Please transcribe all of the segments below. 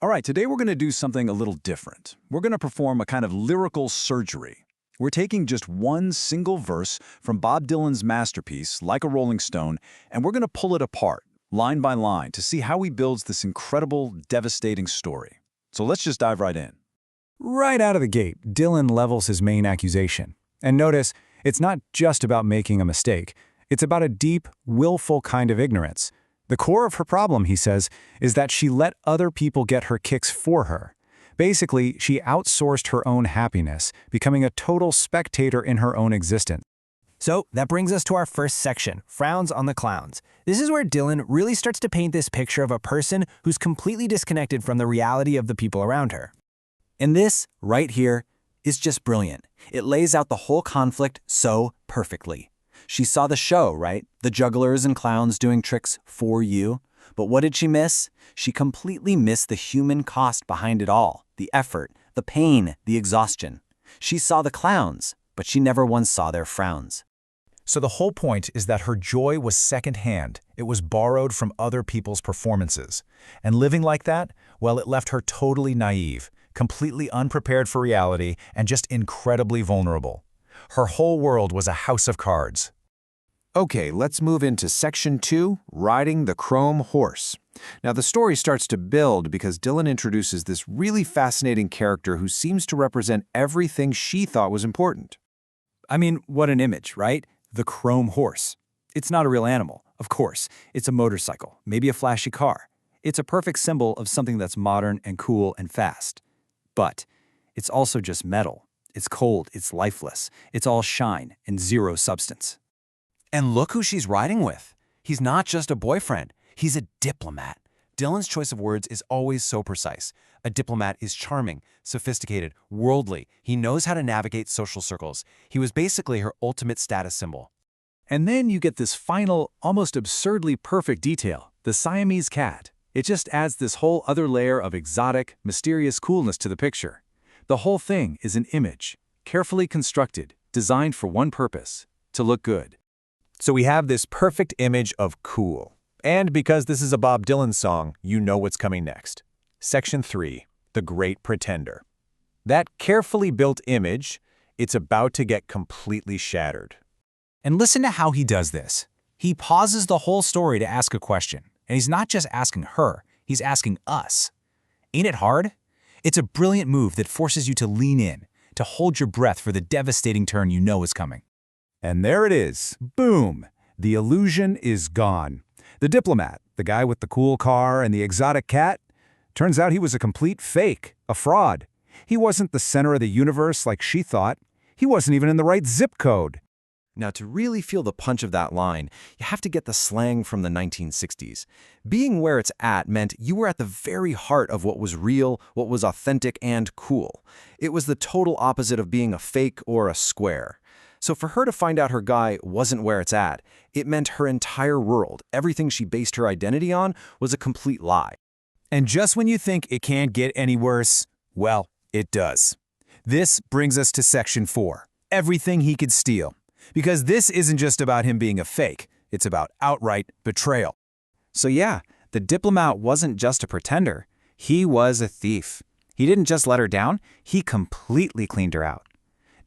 All right, today we're going to do something a little different. We're going to perform a kind of lyrical surgery. We're taking just one single verse from Bob Dylan's masterpiece, Like a Rolling Stone, and we're going to pull it apart, line by line, to see how he builds this incredible, devastating story. So let's just dive right in. Right out of the gate, Dylan levels his main accusation. And notice, it's not just about making a mistake. It's about a deep, willful kind of ignorance. The core of her problem, he says, is that she let other people get her kicks for her. Basically, she outsourced her own happiness, becoming a total spectator in her own existence. So that brings us to our first section, Frowns on the Clowns. This is where Dylan really starts to paint this picture of a person who's completely disconnected from the reality of the people around her. And this, right here, is just brilliant. It lays out the whole conflict so perfectly. She saw the show, right? The jugglers and clowns doing tricks for you. But what did she miss? She completely missed the human cost behind it all, the effort, the pain, the exhaustion. She saw the clowns, but she never once saw their frowns. So the whole point is that her joy was secondhand. It was borrowed from other people's performances. And living like that, well, it left her totally naive, completely unprepared for reality, and just incredibly vulnerable. Her whole world was a house of cards. Okay, let's move into Section 2, Riding the Chrome Horse. Now, the story starts to build because Dylan introduces this really fascinating character who seems to represent everything she thought was important. I mean, what an image, right? The chrome horse. It's not a real animal, of course. It's a motorcycle, maybe a flashy car. It's a perfect symbol of something that's modern and cool and fast. But it's also just metal. It's cold, it's lifeless. It's all shine and zero substance. And look who she's riding with. He's not just a boyfriend, he's a diplomat. Dylan's choice of words is always so precise. A diplomat is charming, sophisticated, worldly. He knows how to navigate social circles. He was basically her ultimate status symbol. And then you get this final, almost absurdly perfect detail, the Siamese cat. It just adds this whole other layer of exotic, mysterious coolness to the picture. The whole thing is an image, carefully constructed, designed for one purpose, to look good. So we have this perfect image of cool. And because this is a Bob Dylan song, you know what's coming next. Section 3, The Great Pretender. That carefully built image, it's about to get completely shattered. And listen to how he does this. He pauses the whole story to ask a question. And he's not just asking her, he's asking us. Ain't it hard? It's a brilliant move that forces you to lean in, to hold your breath for the devastating turn you know is coming. And there it is. Boom! The illusion is gone. The diplomat, the guy with the cool car and the exotic cat, turns out he was a complete fake, a fraud. He wasn't the center of the universe like she thought. He wasn't even in the right zip code. Now, to really feel the punch of that line, you have to get the slang from the 1960s. Being where it's at meant you were at the very heart of what was real, what was authentic and cool. It was the total opposite of being a fake or a square. So for her to find out her guy wasn't where it's at, it meant her entire world, everything she based her identity on, was a complete lie. And just when you think it can't get any worse, well, it does. This brings us to Section 4, Everything He Could Steal. Because this isn't just about him being a fake, it's about outright betrayal. So yeah, the diplomat wasn't just a pretender. He was a thief. He didn't just let her down, he completely cleaned her out.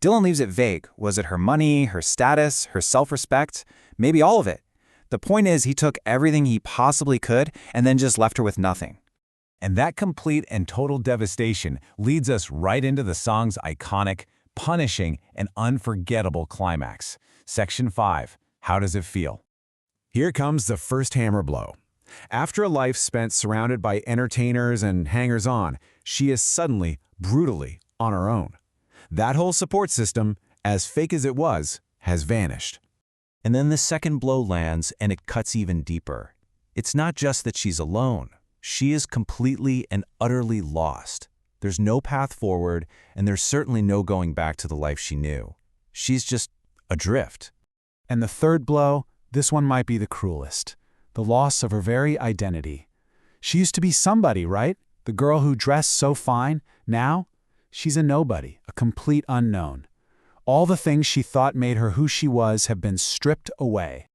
Dylan leaves it vague. Was it her money, her status, her self-respect? Maybe all of it. The point is, he took everything he possibly could and then just left her with nothing. And that complete and total devastation leads us right into the song's iconic, punishing, and unforgettable climax. Section 5, How Does It Feel? Here comes the first hammer blow. After a life spent surrounded by entertainers and hangers-on, she is suddenly, brutally, on her own. That whole support system, as fake as it was, has vanished. And then the second blow lands and it cuts even deeper. It's not just that she's alone. She is completely and utterly lost. There's no path forward, and there's certainly no going back to the life she knew. She's just adrift. And the third blow, this one might be the cruelest. The loss of her very identity. She used to be somebody, right? The girl who dressed so fine. Now, she's a nobody, a complete unknown. All the things she thought made her who she was have been stripped away.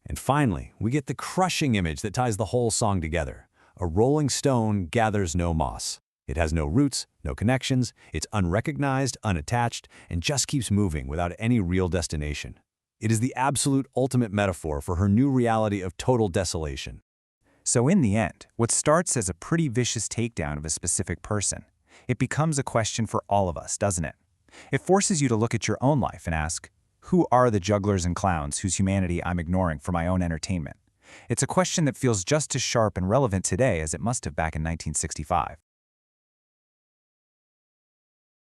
And finally, we get the crushing image that ties the whole song together. A rolling stone gathers no moss. It has no roots, no connections, it's unrecognized, unattached, and just keeps moving without any real destination. It is the absolute ultimate metaphor for her new reality of total desolation. So in the end, what starts as a pretty vicious takedown of a specific person, it becomes a question for all of us, doesn't it? It forces you to look at your own life and ask, who are the jugglers and clowns whose humanity I'm ignoring for my own entertainment? It's a question that feels just as sharp and relevant today as it must have back in 1965.